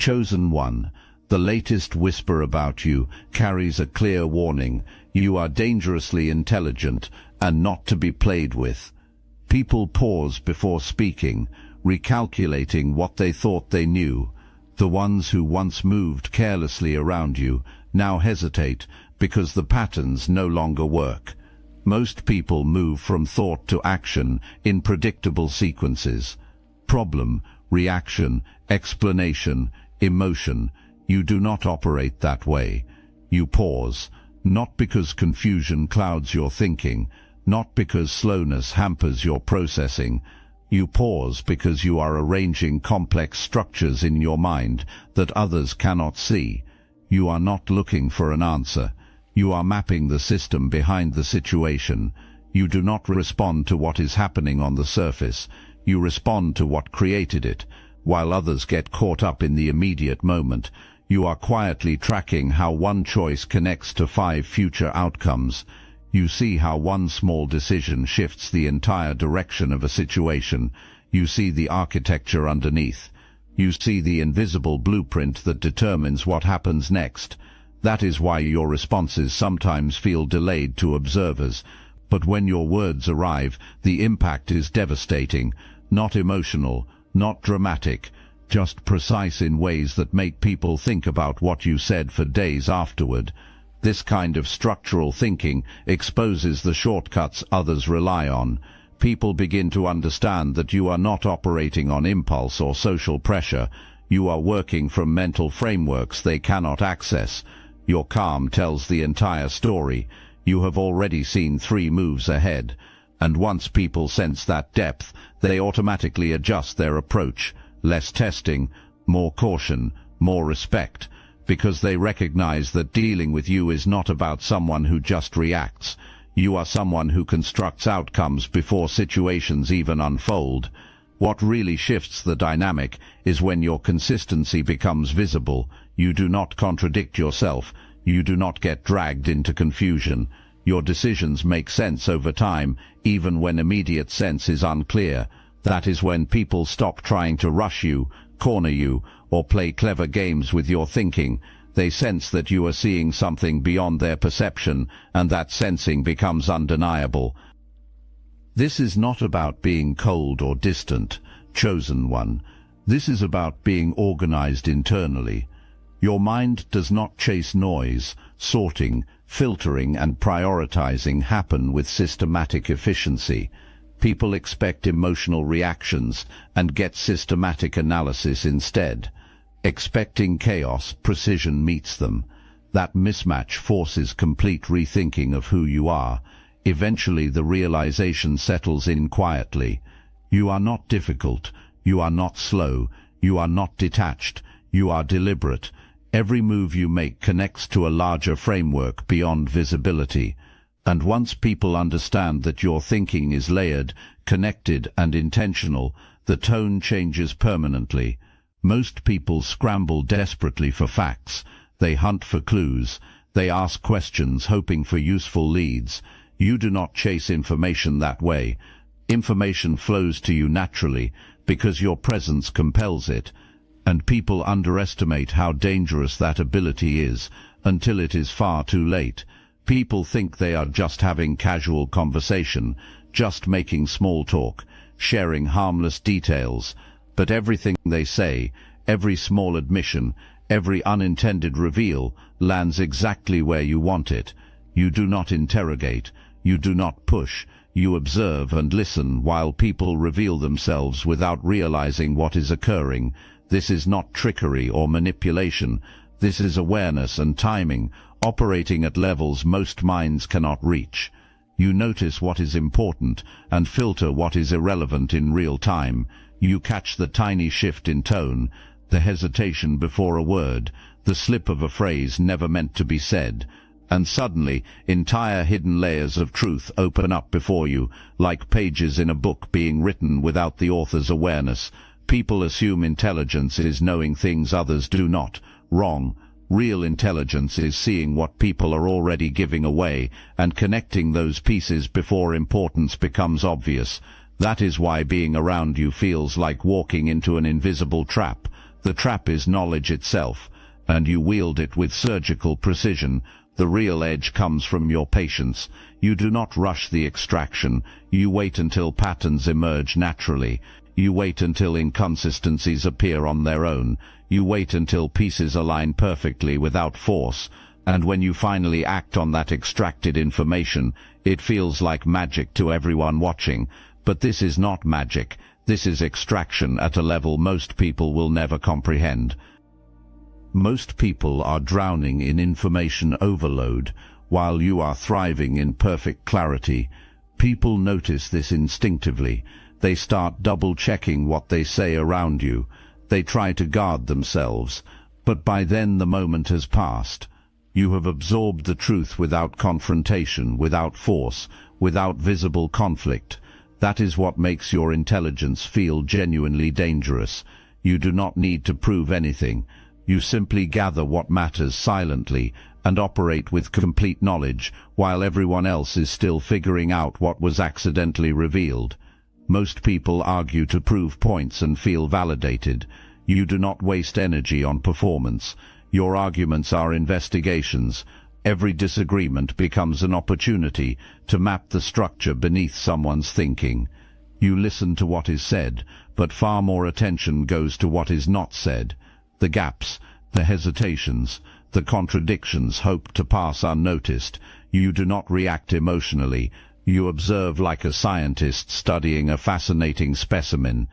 Chosen one, the latest whisper about you carries a clear warning. You are dangerously intelligent and not to be played with. People pause before speaking, recalculating what they thought they knew. The ones who once moved carelessly around you now hesitate because the patterns no longer work. Most people move from thought to action in predictable sequences. Problem, reaction, explanation, emotion. You do not operate that way. You pause, not because confusion clouds your thinking, not because slowness hampers your processing. You pause because you are arranging complex structures in your mind that others cannot see. You are not looking for an answer. You are mapping the system behind the situation. You do not respond to what is happening on the surface. You respond to what created it. While others get caught up in the immediate moment, you are quietly tracking how one choice connects to 5 future outcomes. You see how one small decision shifts the entire direction of a situation. You see the architecture underneath. You see the invisible blueprint that determines what happens next. That is why your responses sometimes feel delayed to observers. But when your words arrive, the impact is devastating, not emotional, not dramatic, just precise in ways that make people think about what you said for days afterward. This kind of structural thinking exposes the shortcuts others rely on. People begin to understand that you are not operating on impulse or social pressure. You are working from mental frameworks they cannot access. Your calm tells the entire story. You have already seen 3 moves ahead. And once people sense that depth, they automatically adjust their approach. Less testing, more caution, more respect. Because they recognize that dealing with you is not about someone who just reacts. You are someone who constructs outcomes before situations even unfold. What really shifts the dynamic is when your consistency becomes visible. You do not contradict yourself. You do not get dragged into confusion. Your decisions make sense over time, even when immediate sense is unclear. That is when people stop trying to rush you, corner you, or play clever games with your thinking. They sense that you are seeing something beyond their perception, and that sensing becomes undeniable. This is not about being cold or distant, chosen one. This is about being organized internally. Your mind does not chase noise. Sorting, filtering, and prioritizing happen with systematic efficiency. People expect emotional reactions and get systematic analysis instead. Expecting chaos, precision meets them. That mismatch forces complete rethinking of who you are. Eventually the realization settles in quietly. You are not difficult. You are not slow. You are not detached. You are deliberate. Every move you make connects to a larger framework beyond visibility. And once people understand that your thinking is layered, connected, and intentional, the tone changes permanently. Most people scramble desperately for facts. They hunt for clues. They ask questions hoping for useful leads. You do not chase information that way. Information flows to you naturally because your presence compels it. And people underestimate how dangerous that ability is until it is far too late. People think they are just having casual conversation, just making small talk, sharing harmless details. But everything they say, every small admission, every unintended reveal lands exactly where you want it. You do not interrogate. You do not push. You observe and listen while people reveal themselves without realizing what is occurring. This is not trickery or manipulation. This is awareness and timing, operating at levels most minds cannot reach. You notice what is important and filter what is irrelevant in real time. You catch the tiny shift in tone, the hesitation before a word, the slip of a phrase never meant to be said. And suddenly, entire hidden layers of truth open up before you, like pages in a book being written without the author's awareness. People assume intelligence is knowing things others do not. Wrong. Real intelligence is seeing what people are already giving away and connecting those pieces before importance becomes obvious. That is why being around you feels like walking into an invisible trap. The trap is knowledge itself, and you wield it with surgical precision. The real edge comes from your patience. You do not rush the extraction. You wait until patterns emerge naturally. You wait until inconsistencies appear on their own. You wait until pieces align perfectly without force. And when you finally act on that extracted information, it feels like magic to everyone watching. But this is not magic. This is extraction at a level most people will never comprehend. Most people are drowning in information overload, while you are thriving in perfect clarity. People notice this instinctively. They start double-checking what they say around you. They try to guard themselves, but by then the moment has passed. You have absorbed the truth without confrontation, without force, without visible conflict. That is what makes your intelligence feel genuinely dangerous. You do not need to prove anything. You simply gather what matters silently and operate with complete knowledge, while everyone else is still figuring out what was accidentally revealed. Most people argue to prove points and feel validated. You do not waste energy on performance. Your arguments are investigations. Every disagreement becomes an opportunity to map the structure beneath someone's thinking. You listen to what is said, but far more attention goes to what is not said. The gaps, the hesitations, the contradictions hope to pass unnoticed. You do not react emotionally. You observe like a scientist studying a fascinating specimen,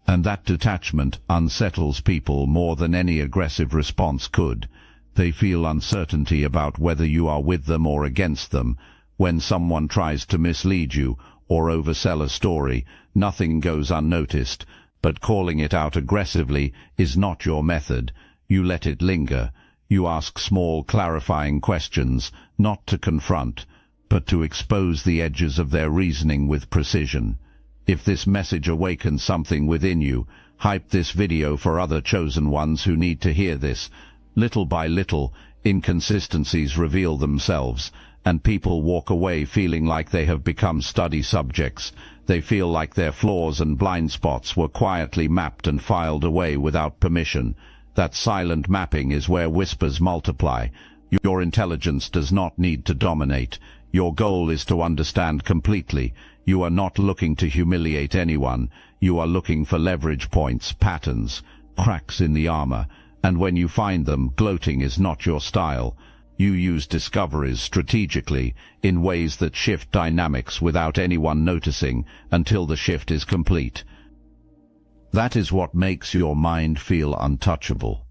and that detachment unsettles people more than any aggressive response could. They feel uncertainty about whether you are with them or against them. When someone tries to mislead you or oversell a story, nothing goes unnoticed, but calling it out aggressively is not your method. You let it linger. You ask small, clarifying questions, not to confront, but to expose the edges of their reasoning with precision. If this message awakens something within you, hype this video for other chosen ones who need to hear this. Little by little, inconsistencies reveal themselves, and people walk away feeling like they have become study subjects. They feel like their flaws and blind spots were quietly mapped and filed away without permission. That silent mapping is where whispers multiply. Your intelligence does not need to dominate. Your goal is to understand completely. You are not looking to humiliate anyone. You are looking for leverage points, patterns, cracks in the armor. And when you find them, gloating is not your style. You use discoveries strategically, in ways that shift dynamics without anyone noticing, until the shift is complete. That is what makes your mind feel untouchable.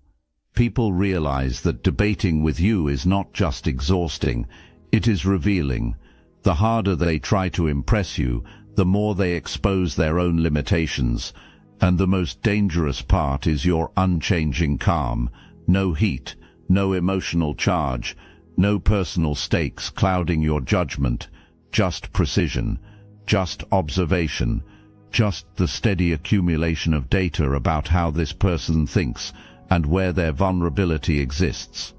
People realize that debating with you is not just exhausting, it is revealing. The harder they try to impress you, the more they expose their own limitations. And the most dangerous part is your unchanging calm. No heat, no emotional charge, no personal stakes clouding your judgment. Just precision, just observation, just the steady accumulation of data about how this person thinks and where their vulnerability exists.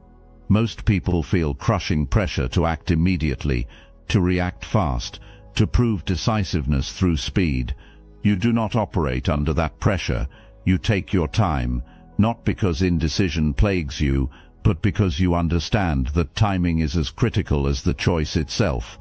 Most people feel crushing pressure to act immediately, to react fast, to prove decisiveness through speed. You do not operate under that pressure. You take your time, not because indecision plagues you, but because you understand that timing is as critical as the choice itself.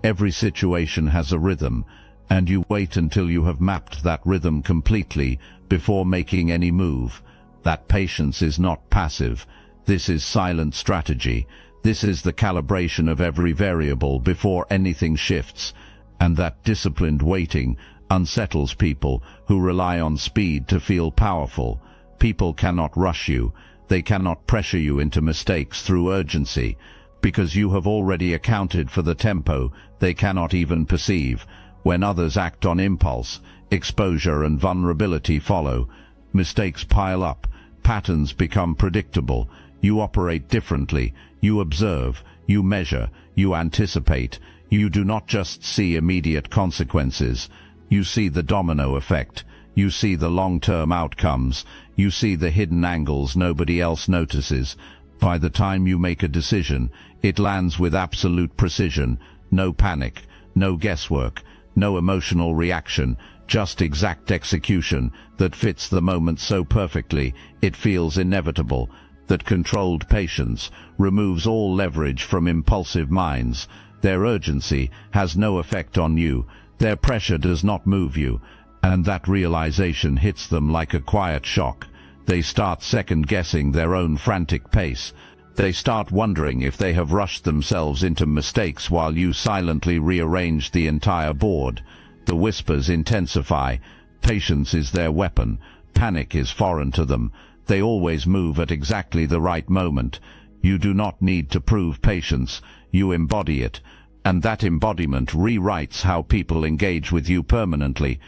Every situation has a rhythm, and you wait until you have mapped that rhythm completely before making any move. That patience is not passive. This is silent strategy. This is the calibration of every variable before anything shifts, and that disciplined waiting unsettles people who rely on speed to feel powerful. People cannot rush you. They cannot pressure you into mistakes through urgency. Because you have already accounted for the tempo they cannot even perceive. When others act on impulse, exposure and vulnerability follow. Mistakes pile up. Patterns become predictable. You operate differently. You observe. You measure. You anticipate. You do not just see immediate consequences. You see the domino effect. You see the long-term outcomes. You see the hidden angles nobody else notices. By the time you make a decision, it lands with absolute precision. No panic, no guesswork, no emotional reaction, just exact execution that fits the moment so perfectly it feels inevitable, that controlled patience removes all leverage from impulsive minds. Their urgency has no effect on you, their pressure does not move you, and that realization hits them like a quiet shock. They start second-guessing their own frantic pace. They start wondering if they have rushed themselves into mistakes while you silently rearrange the entire board. The whispers intensify. Patience is their weapon. Panic is foreign to them. They always move at exactly the right moment. You do not need to prove patience. You embody it. And that embodiment rewrites how people engage with you permanently.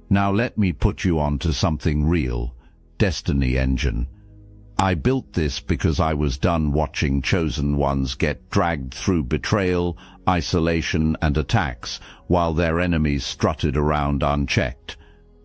Now let me put you on to something real. Destiny Engine. I built this because I was done watching chosen ones get dragged through betrayal, isolation, and attacks, while their enemies strutted around unchecked.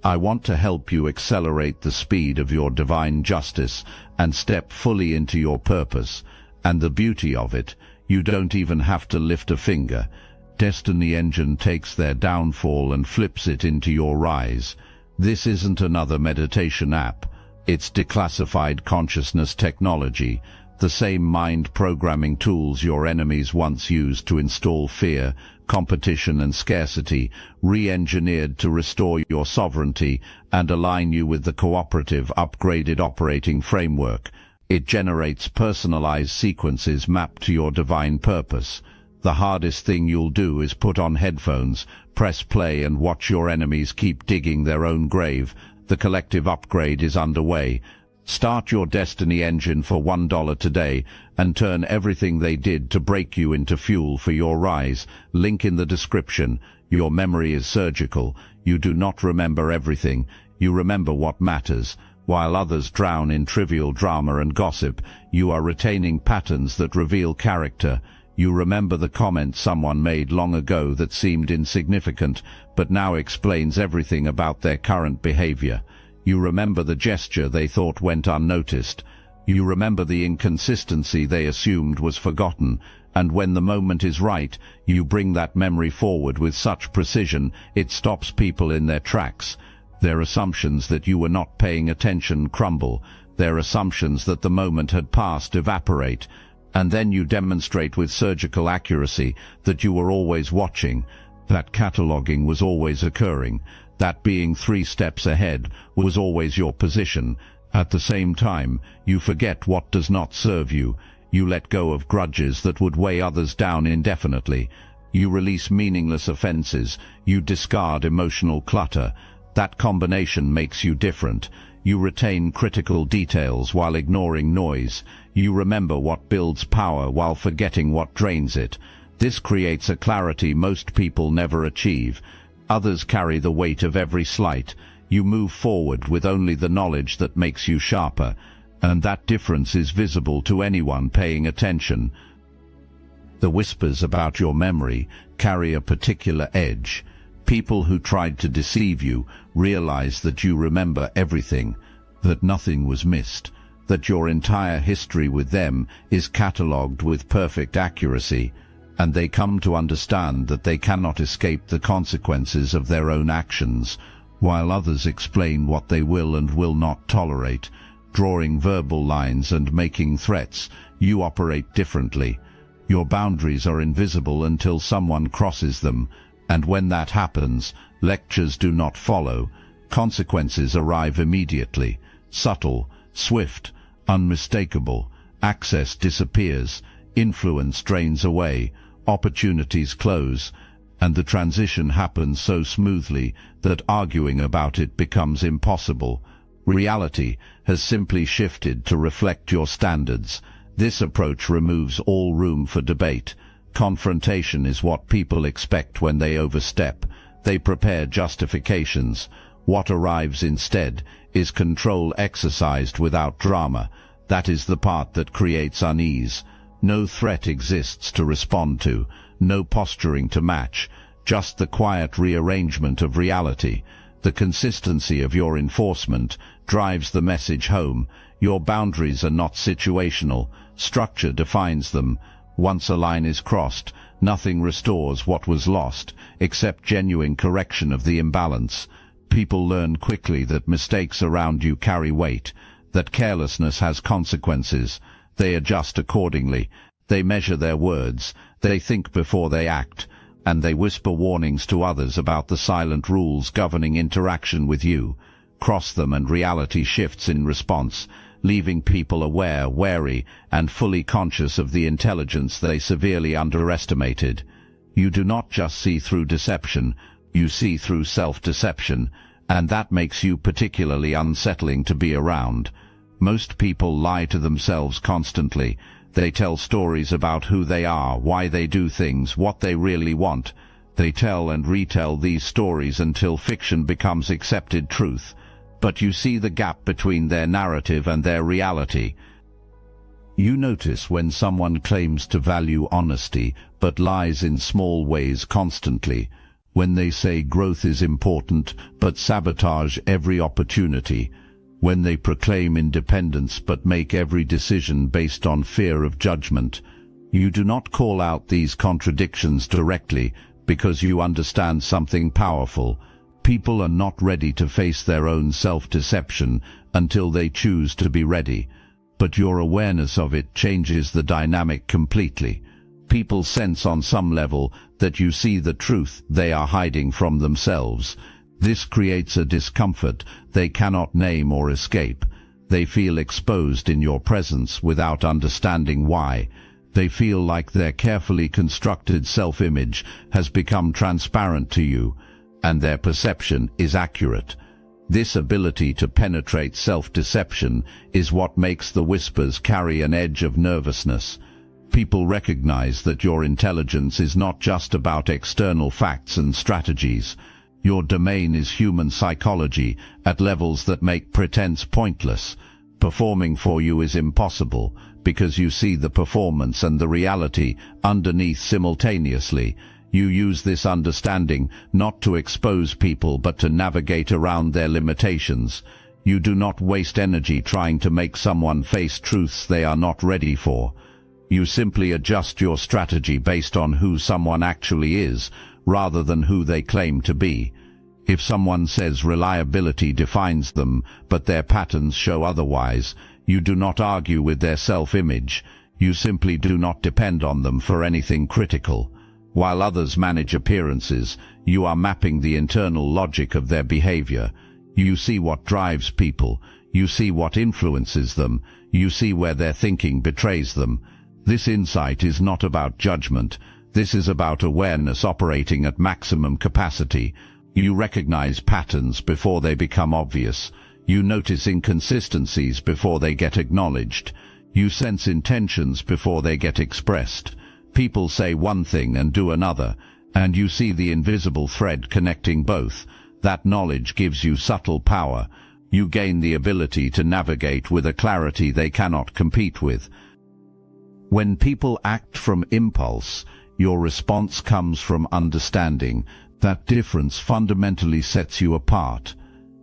I want to help you accelerate the speed of your divine justice and step fully into your purpose. And the beauty of it, you don't even have to lift a finger. Destiny Engine takes their downfall and flips it into your rise. This isn't another meditation app. It's declassified consciousness technology, the same mind programming tools your enemies once used to install fear, competition and scarcity, re-engineered to restore your sovereignty and align you with the cooperative, upgraded operating framework. It generates personalized sequences mapped to your divine purpose. The hardest thing you'll do is put on headphones, press play and watch your enemies keep digging their own grave. The collective upgrade is underway. Start your Destiny Engine for $1 today and turn everything they did to break you into fuel for your rise. Link in the description. Your memory is surgical. You do not remember everything. You remember what matters. While others drown in trivial drama and gossip, you are retaining patterns that reveal character. You remember the comment someone made long ago that seemed insignificant, but now explains everything about their current behavior. You remember the gesture they thought went unnoticed. You remember the inconsistency they assumed was forgotten, and when the moment is right, you bring that memory forward with such precision it stops people in their tracks. Their assumptions that you were not paying attention crumble. Their assumptions that the moment had passed evaporate. And then you demonstrate with surgical accuracy that you were always watching, that cataloging was always occurring, that being 3 steps ahead was always your position. At the same time, you forget what does not serve you. You let go of grudges that would weigh others down indefinitely. You release meaningless offenses. You discard emotional clutter. That combination makes you different. You retain critical details while ignoring noise. You remember what builds power while forgetting what drains it. This creates a clarity most people never achieve. Others carry the weight of every slight. You move forward with only the knowledge that makes you sharper, and that difference is visible to anyone paying attention. The whispers about your memory carry a particular edge. People who tried to deceive you realize that you remember everything, that nothing was missed, that your entire history with them is catalogued with perfect accuracy, and they come to understand that they cannot escape the consequences of their own actions, while others explain what they will and will not tolerate. Drawing verbal lines and making threats, you operate differently. Your boundaries are invisible until someone crosses them, and when that happens, lectures do not follow. Consequences arrive immediately, subtle, swift, unmistakable. Access disappears, influence drains away, opportunities close, and the transition happens so smoothly that arguing about it becomes impossible. Reality has simply shifted to reflect your standards. This approach removes all room for debate. Confrontation is what people expect when they overstep. They prepare justifications. What arrives instead is control exercised without drama. That is the part that creates unease. No threat exists to respond to, no posturing to match, just the quiet rearrangement of reality. The consistency of your enforcement drives the message home. Your boundaries are not situational. Structure defines them. Once a line is crossed, nothing restores what was lost, except genuine correction of the imbalance. People learn quickly that mistakes around you carry weight, that carelessness has consequences. They adjust accordingly. They measure their words. They think before they act. And they whisper warnings to others about the silent rules governing interaction with you. Cross them and reality shifts in response, leaving people aware, wary, and fully conscious of the intelligence they severely underestimated. You do not just see through deception, you see through self-deception, and that makes you particularly unsettling to be around. Most people lie to themselves constantly. They tell stories about who they are, why they do things, what they really want. They tell and retell these stories until fiction becomes accepted truth. But you see the gap between their narrative and their reality. You notice when someone claims to value honesty, but lies in small ways constantly. When they say growth is important, but sabotage every opportunity. When they proclaim independence, but make every decision based on fear of judgment. You do not call out these contradictions directly, because you understand something powerful. People are not ready to face their own self-deception until they choose to be ready. But your awareness of it changes the dynamic completely. People sense on some level that you see the truth they are hiding from themselves. This creates a discomfort they cannot name or escape. They feel exposed in your presence without understanding why. They feel like their carefully constructed self-image has become transparent to you, and their perception is accurate. This ability to penetrate self-deception is what makes the whispers carry an edge of nervousness. People recognize that your intelligence is not just about external facts and strategies. Your domain is human psychology at levels that make pretense pointless. Performing for you is impossible because you see the performance and the reality underneath simultaneously. You use this understanding not to expose people but to navigate around their limitations. You do not waste energy trying to make someone face truths they are not ready for. You simply adjust your strategy based on who someone actually is, rather than who they claim to be. If someone says reliability defines them, but their patterns show otherwise, you do not argue with their self-image. You simply do not depend on them for anything critical. While others manage appearances, you are mapping the internal logic of their behavior. You see what drives people. You see what influences them. You see where their thinking betrays them. This insight is not about judgment. This is about awareness operating at maximum capacity. You recognize patterns before they become obvious. You notice inconsistencies before they get acknowledged. You sense intentions before they get expressed. People say one thing and do another, and you see the invisible thread connecting both. That knowledge gives you subtle power. You gain the ability to navigate with a clarity they cannot compete with. When people act from impulse, your response comes from understanding. That difference fundamentally sets you apart.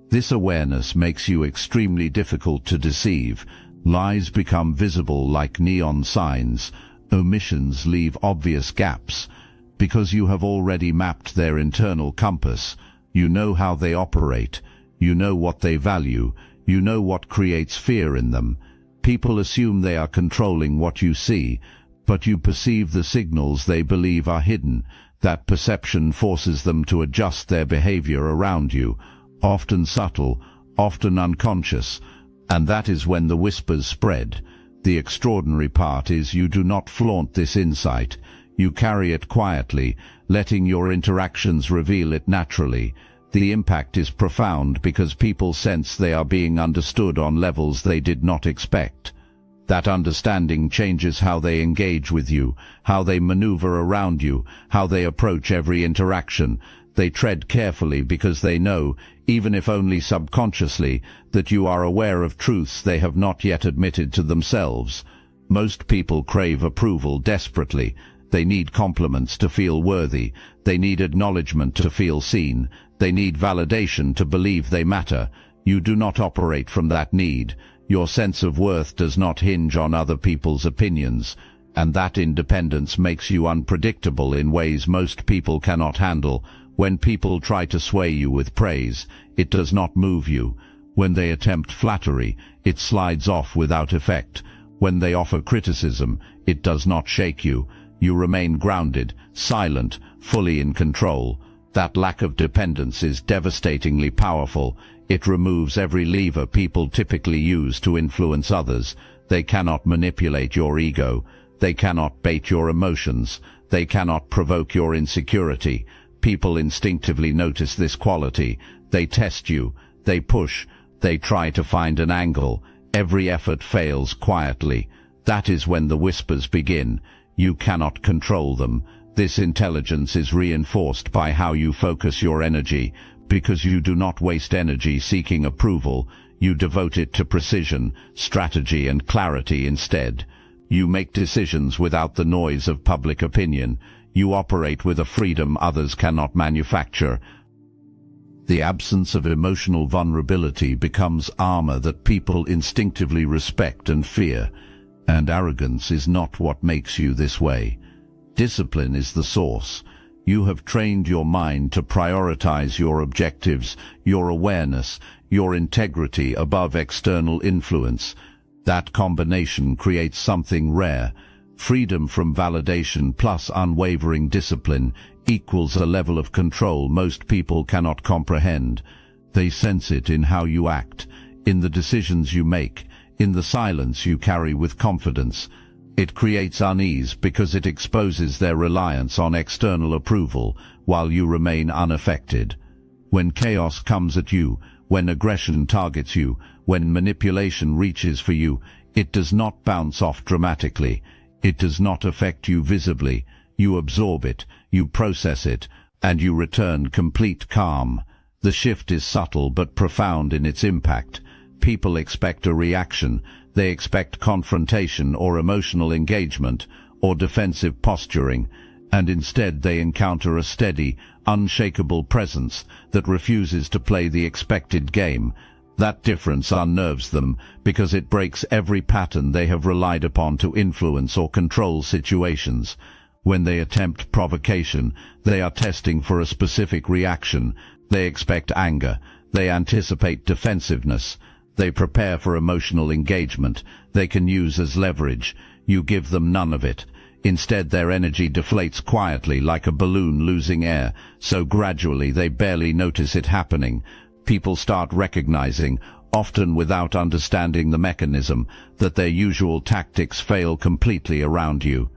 This awareness makes you extremely difficult to deceive. Lies become visible like neon signs. Omissions leave obvious gaps. Because you have already mapped their internal compass, you know how they operate. You know what they value. You know what creates fear in them. People assume they are controlling what you see, but you perceive the signals they believe are hidden. That perception forces them to adjust their behavior around you, often subtle, often unconscious, and that is when the whispers spread. The extraordinary part is you do not flaunt this insight. You carry it quietly, letting your interactions reveal it naturally. The impact is profound because people sense they are being understood on levels they did not expect. That understanding changes how they engage with you, how they maneuver around you, how they approach every interaction. They tread carefully because they know, even if only subconsciously, that you are aware of truths they have not yet admitted to themselves. Most people crave approval desperately. They need compliments to feel worthy. They need acknowledgement to feel seen. They need validation to believe they matter. You do not operate from that need. Your sense of worth does not hinge on other people's opinions. and that independence makes you unpredictable in ways most people cannot handle. When people try to sway you with praise, it does not move you. When they attempt flattery, it slides off without effect. When they offer criticism, it does not shake you. You remain grounded, silent, fully in control. That lack of dependence is devastatingly powerful. It removes every lever people typically use to influence others. They cannot manipulate your ego. They cannot bait your emotions. They cannot provoke your insecurity. People instinctively notice this quality. They test you. They push. They try to find an angle. Every effort fails quietly. That is when the whispers begin. You cannot control them. This intelligence is reinforced by how you focus your energy. Because you do not waste energy seeking approval, you devote it to precision, strategy, and clarity instead. You make decisions without the noise of public opinion. You operate with a freedom others cannot manufacture. The absence of emotional vulnerability becomes armor that people instinctively respect and fear, and arrogance is not what makes you this way. Discipline is the source. You have trained your mind to prioritize your objectives, your awareness, your integrity above external influence. That combination creates something rare. Freedom from validation plus unwavering discipline equals a level of control most people cannot comprehend. They sense it in how you act, in the decisions you make, in the silence you carry with confidence. It creates unease because it exposes their reliance on external approval while you remain unaffected. When chaos comes at you, when aggression targets you, when manipulation reaches for you, it does not bounce off dramatically. It does not affect you visibly. You absorb it, you process it, and you return complete calm. The shift is subtle but profound in its impact. People expect a reaction. They expect confrontation or emotional engagement or defensive posturing, and instead they encounter a steady, unshakable presence that refuses to play the expected game. That difference unnerves them because it breaks every pattern they have relied upon to influence or control situations. When they attempt provocation, they are testing for a specific reaction. They expect anger. They anticipate defensiveness. They prepare for emotional engagement they can use as leverage. You give them none of it. Instead, their energy deflates quietly like a balloon losing air, so gradually they barely notice it happening. People start recognizing, often without understanding the mechanism, that their usual tactics fail completely around you.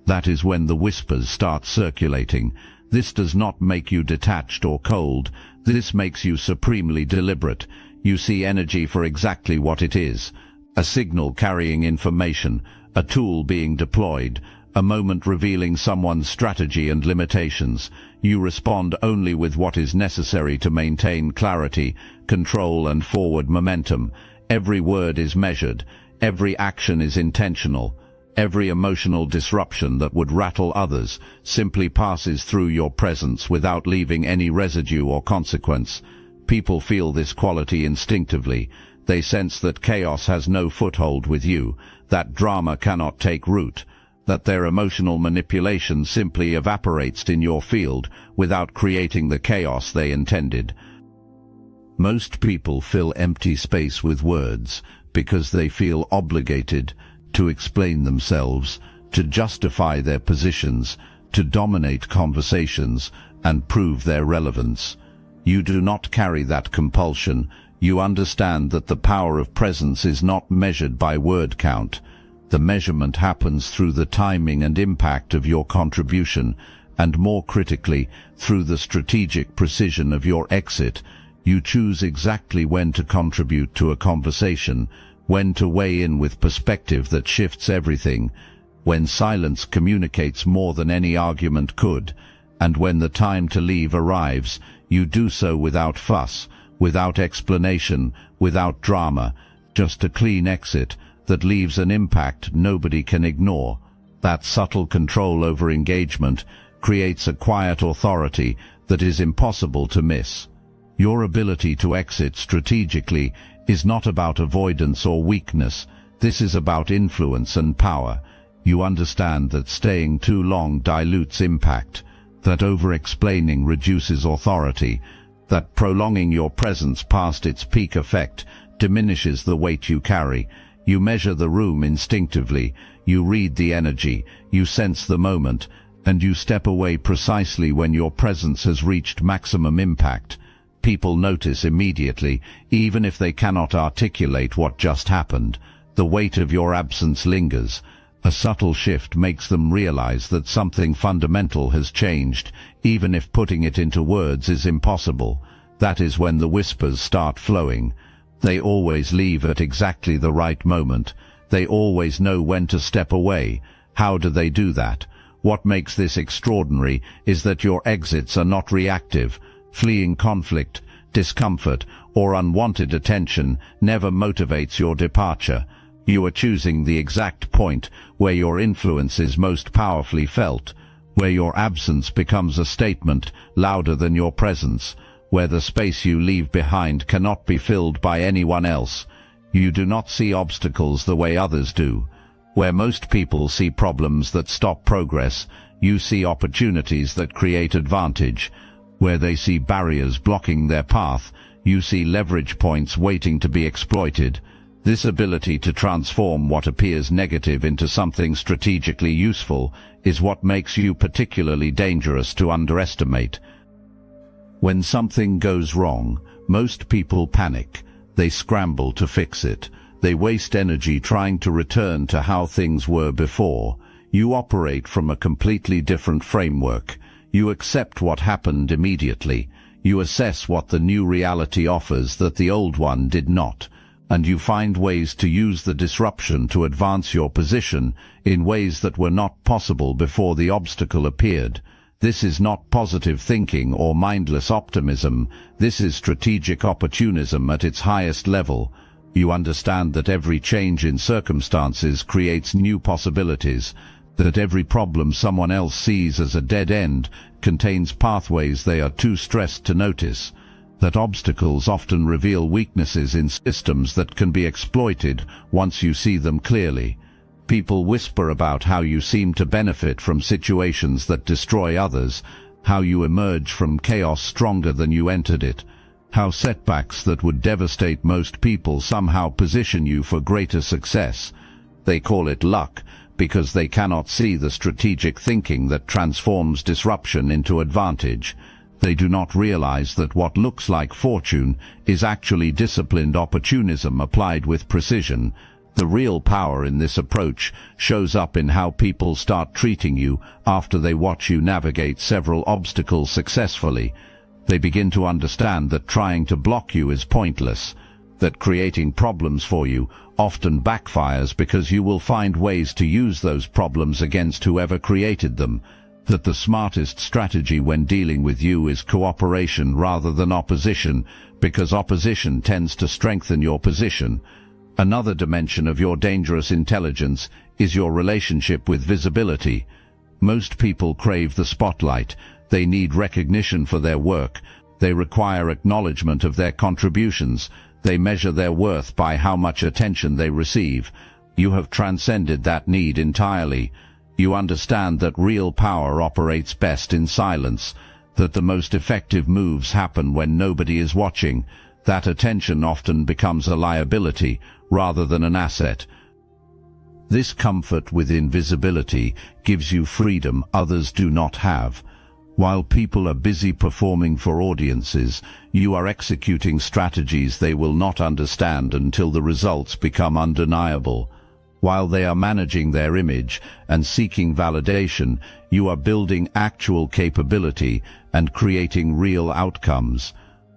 That is when the whispers start circulating. This does not make you detached or cold. This makes you supremely deliberate. You see energy for exactly what it is. A signal carrying information, a tool being deployed, a moment revealing someone's strategy and limitations. You respond only with what is necessary to maintain clarity, control, and forward momentum. Every word is measured. Every action is intentional. Every emotional disruption that would rattle others simply passes through your presence without leaving any residue or consequence. People feel this quality instinctively. They sense that chaos has no foothold with you, that drama cannot take root, that their emotional manipulation simply evaporates in your field without creating the chaos they intended. Most people fill empty space with words because they feel obligated to explain themselves, to justify their positions, to dominate conversations, and prove their relevance. You do not carry that compulsion. You understand that the power of presence is not measured by word count. The measurement happens through the timing and impact of your contribution, and more critically, through the strategic precision of your exit. You choose exactly when to contribute to a conversation, when to weigh in with perspective that shifts everything, when silence communicates more than any argument could, and when the time to leave arrives, you do so without fuss, without explanation, without drama, just a clean exit that leaves an impact nobody can ignore. That subtle control over engagement creates a quiet authority that is impossible to miss. Your ability to exit strategically is not about avoidance or weakness. This is about influence and power. You understand that staying too long dilutes impact, that over-explaining reduces authority, that prolonging your presence past its peak effect diminishes the weight you carry. You measure the room instinctively, you read the energy, you sense the moment, and you step away precisely when your presence has reached maximum impact. People notice immediately, even if they cannot articulate what just happened. The weight of your absence lingers. A subtle shift makes them realize that something fundamental has changed, even if putting it into words is impossible. That is when the whispers start flowing. They always leave at exactly the right moment. They always know when to step away. How do they do that? What makes this extraordinary is that your exits are not reactive. Fleeing conflict, discomfort, or unwanted attention never motivates your departure. You are choosing the exact point where your influence is most powerfully felt, where your absence becomes a statement louder than your presence, where the space you leave behind cannot be filled by anyone else. You do not see obstacles the way others do. Where most people see problems that stop progress, you see opportunities that create advantage. Where they see barriers blocking their path, you see leverage points waiting to be exploited. This ability to transform what appears negative into something strategically useful is what makes you particularly dangerous to underestimate. When something goes wrong, most people panic. They scramble to fix it. They waste energy trying to return to how things were before. You operate from a completely different framework. You accept what happened immediately. You assess what the new reality offers that the old one did not. And you find ways to use the disruption to advance your position in ways that were not possible before the obstacle appeared. This is not positive thinking or mindless optimism. This is strategic opportunism at its highest level. You understand that every change in circumstances creates new possibilities, that every problem someone else sees as a dead end contains pathways they are too stressed to notice, that obstacles often reveal weaknesses in systems that can be exploited once you see them clearly. People whisper about how you seem to benefit from situations that destroy others, how you emerge from chaos stronger than you entered it, how setbacks that would devastate most people somehow position you for greater success. They call it luck because they cannot see the strategic thinking that transforms disruption into advantage. They do not realize that what looks like fortune is actually disciplined opportunism applied with precision. The real power in this approach shows up in how people start treating you after they watch you navigate several obstacles successfully. They begin to understand that trying to block you is pointless, that creating problems for you often backfires because you will find ways to use those problems against whoever created them, that the smartest strategy when dealing with you is cooperation rather than opposition, because opposition tends to strengthen your position. Another dimension of your dangerous intelligence is your relationship with visibility. Most people crave the spotlight. They need recognition for their work. They require acknowledgement of their contributions. They measure their worth by how much attention they receive. You have transcended that need entirely. You understand that real power operates best in silence, that the most effective moves happen when nobody is watching, that attention often becomes a liability rather than an asset. This comfort with invisibility gives you freedom others do not have. While people are busy performing for audiences, you are executing strategies they will not understand until the results become undeniable. While they are managing their image and seeking validation, you are building actual capability and creating real outcomes.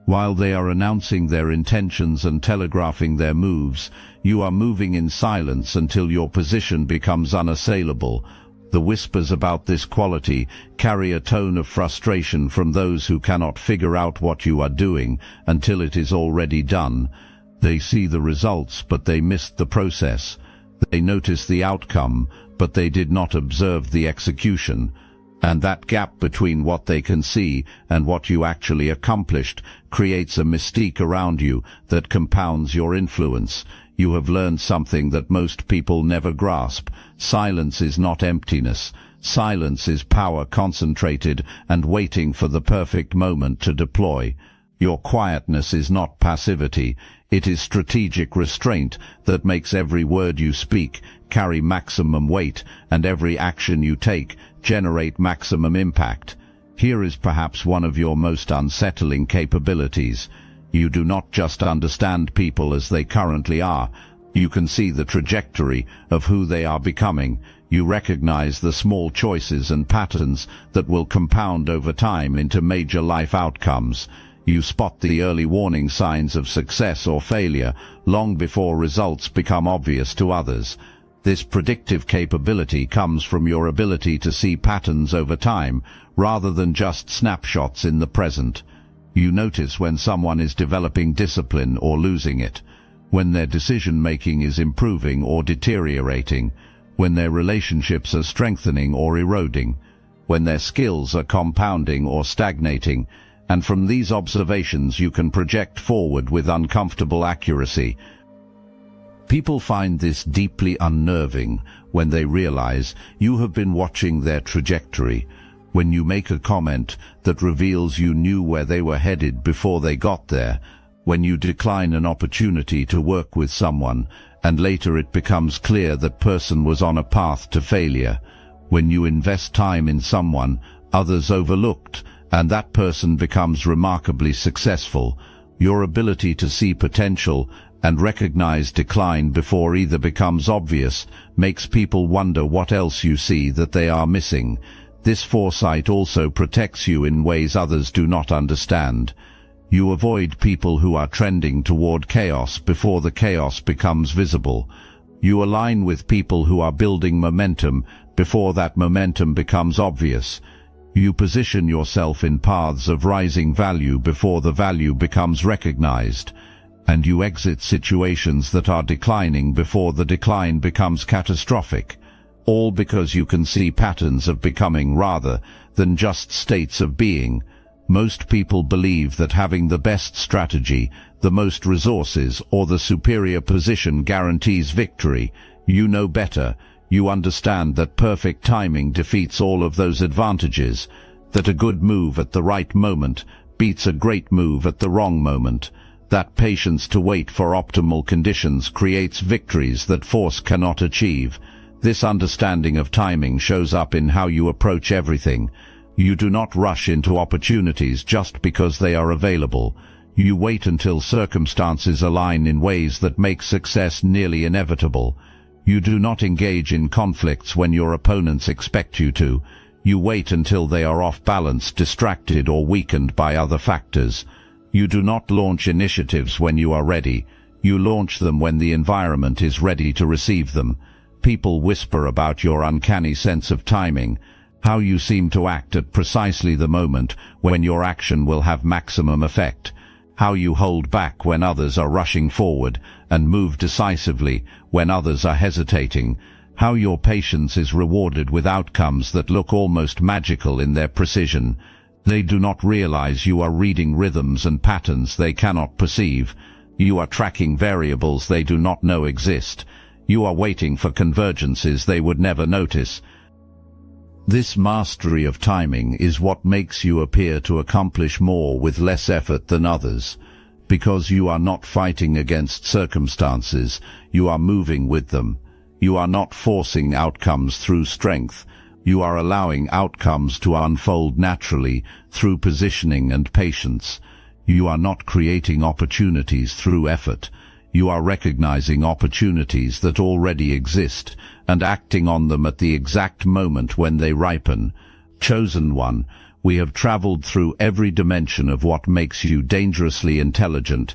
While they are announcing their intentions and telegraphing their moves, you are moving in silence until your position becomes unassailable. The whispers about this quality carry a tone of frustration from those who cannot figure out what you are doing until it is already done. They see the results, but they missed the process. They notice the outcome, but they did not observe the execution. And that gap between what they can see and what you actually accomplished creates a mystique around you that compounds your influence. you have learned something that most people never grasp. Silence is not emptiness. Silence is power concentrated and waiting for the perfect moment to deploy. Your quietness is not passivity. It is strategic restraint that makes every word you speak carry maximum weight and every action you take generate maximum impact. Here is perhaps one of your most unsettling capabilities. You do not just understand people as they currently are. You can see the trajectory of who they are becoming. You recognize the small choices and patterns that will compound over time into major life outcomes. You spot the early warning signs of success or failure long before results become obvious to others. This predictive capability comes from your ability to see patterns over time, rather than just snapshots in the present. You notice when someone is developing discipline or losing it, when their decision-making is improving or deteriorating, when their relationships are strengthening or eroding, when their skills are compounding or stagnating, and from these observations you can project forward with uncomfortable accuracy. People find this deeply unnerving when they realize you have been watching their trajectory. When you make a comment that reveals you knew where they were headed before they got there, when you decline an opportunity to work with someone and later it becomes clear that person was on a path to failure, when you invest time in someone others overlooked and that person becomes remarkably successful, your ability to see potential and recognize decline before either becomes obvious makes people wonder what else you see that they are missing. This foresight also protects you in ways others do not understand. You avoid people who are trending toward chaos before the chaos becomes visible. You align with people who are building momentum before that momentum becomes obvious. You position yourself in paths of rising value before the value becomes recognized. And you exit situations that are declining before the decline becomes catastrophic. All because you can see patterns of becoming rather than just states of being. Most people believe that having the best strategy, the most resources, or the superior position guarantees victory. You know better. You understand that perfect timing defeats all of those advantages, that a good move at the right moment beats a great move at the wrong moment, that patience to wait for optimal conditions creates victories that force cannot achieve. This understanding of timing shows up in how you approach everything. You do not rush into opportunities just because they are available. You wait until circumstances align in ways that make success nearly inevitable. You do not engage in conflicts when your opponents expect you to. You wait until they are off balance, distracted, or weakened by other factors. You do not launch initiatives when you are ready. You launch them when the environment is ready to receive them. People whisper about your uncanny sense of timing, how you seem to act at precisely the moment when your action will have maximum effect, how you hold back when others are rushing forward and move decisively when others are hesitating, how your patience is rewarded with outcomes that look almost magical in their precision. They do not realize you are reading rhythms and patterns they cannot perceive. You are tracking variables they do not know exist. You are waiting for convergences they would never notice. This mastery of timing is what makes you appear to accomplish more with less effort than others. Because you are not fighting against circumstances, you are moving with them. You are not forcing outcomes through strength. You are allowing outcomes to unfold naturally through positioning and patience. You are not creating opportunities through effort. You are recognizing opportunities that already exist and acting on them at the exact moment when they ripen. Chosen one, we have traveled through every dimension of what makes you dangerously intelligent,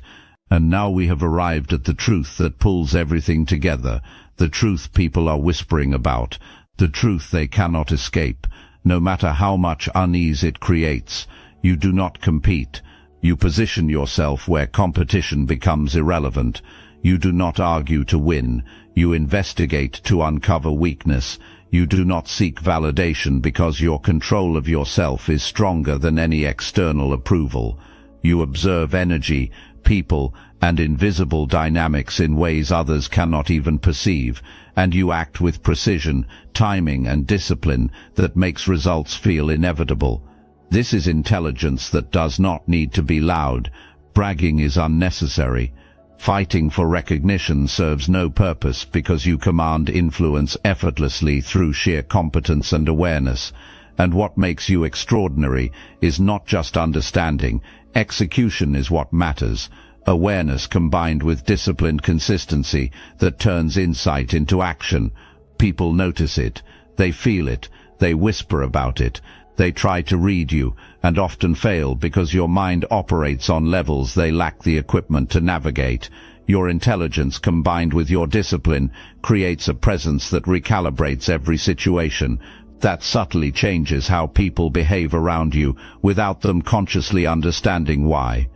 and now we have arrived at the truth that pulls everything together, the truth people are whispering about, the truth they cannot escape, no matter how much unease it creates. You do not compete. You position yourself where competition becomes irrelevant. You do not argue to win. You investigate to uncover weakness. You do not seek validation because your control of yourself is stronger than any external approval. You observe energy, people, and invisible dynamics in ways others cannot even perceive, and you act with precision, timing and discipline that makes results feel inevitable. This is intelligence that does not need to be loud. Bragging is unnecessary. Fighting for recognition serves no purpose because you command influence effortlessly through sheer competence and awareness. And what makes you extraordinary is not just understanding. Execution is what matters. Awareness combined with disciplined consistency that turns insight into action. People notice it. They feel it. They whisper about it. They try to read you, and often fail because your mind operates on levels they lack the equipment to navigate. Your intelligence combined with your discipline creates a presence that recalibrates every situation, that subtly changes how people behave around you without them consciously understanding why.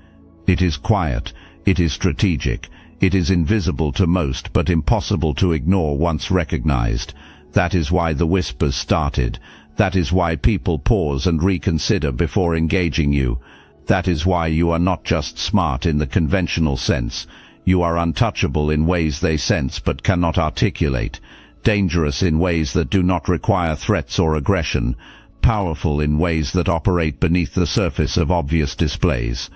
It is quiet, it is strategic, it is invisible to most but impossible to ignore once recognized. That is why the whispers started. That is why people pause and reconsider before engaging you. That is why you are not just smart in the conventional sense. You are untouchable in ways they sense but cannot articulate, dangerous in ways that do not require threats or aggression, powerful in ways that operate beneath the surface of obvious displays.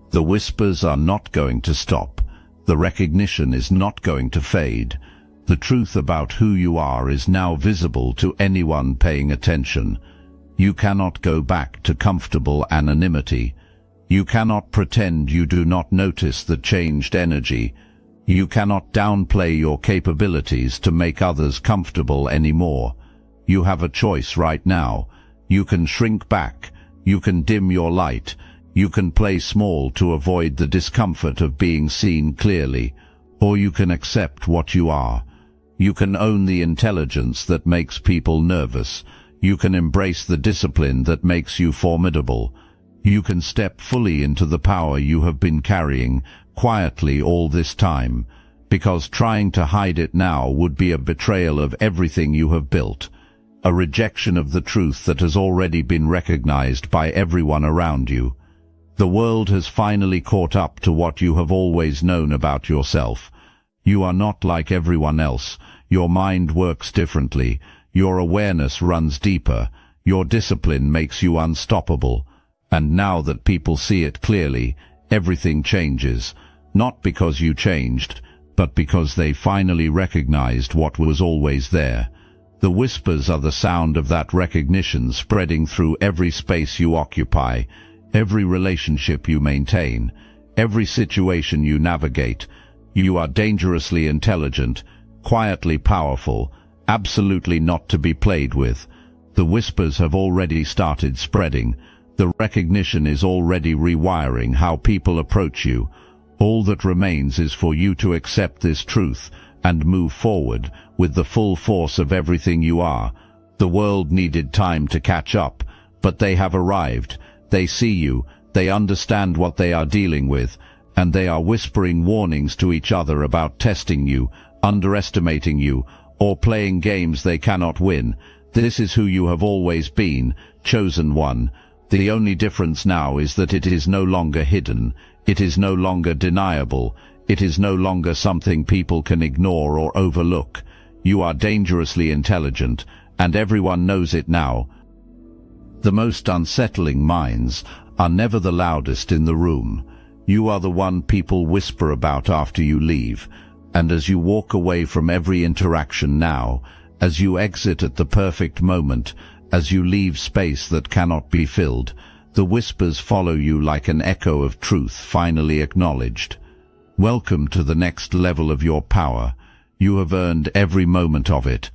The whispers are not going to stop. The recognition is not going to fade. The truth about who you are is now visible to anyone paying attention. You cannot go back to comfortable anonymity. You cannot pretend you do not notice the changed energy. You cannot downplay your capabilities to make others comfortable anymore. You have a choice right now. You can shrink back. You can dim your light. You can play small to avoid the discomfort of being seen clearly. Or you can accept what you are. You can own the intelligence that makes people nervous. You can embrace the discipline that makes you formidable. You can step fully into the power you have been carrying quietly all this time, because trying to hide it now would be a betrayal of everything you have built, a rejection of the truth that has already been recognized by everyone around you. The world has finally caught up to what you have always known about yourself. You are not like everyone else. Your mind works differently. Your awareness runs deeper. Your discipline makes you unstoppable. And now that people see it clearly, everything changes. Not because you changed, but because they finally recognized what was always there. The whispers are the sound of that recognition spreading through every space you occupy, every relationship you maintain, every situation you navigate. You are dangerously intelligent, quietly powerful, absolutely not to be played with. The whispers have already started spreading. The recognition is already rewiring how people approach you. All that remains is for you to accept this truth and move forward with the full force of everything you are. The world needed time to catch up, but they have arrived. They see you, they understand what they are dealing with, and they are whispering warnings to each other about testing you, underestimating you, or playing games they cannot win. This is who you have always been, chosen one. The only difference now is that it is no longer hidden. It is no longer deniable. It is no longer something people can ignore or overlook. You are dangerously intelligent, and everyone knows it now. The most unsettling minds are never the loudest in the room. You are the one people whisper about after you leave, and as you walk away from every interaction now, as you exit at the perfect moment, as you leave space that cannot be filled, the whispers follow you like an echo of truth finally acknowledged. Welcome to the next level of your power. You have earned every moment of it.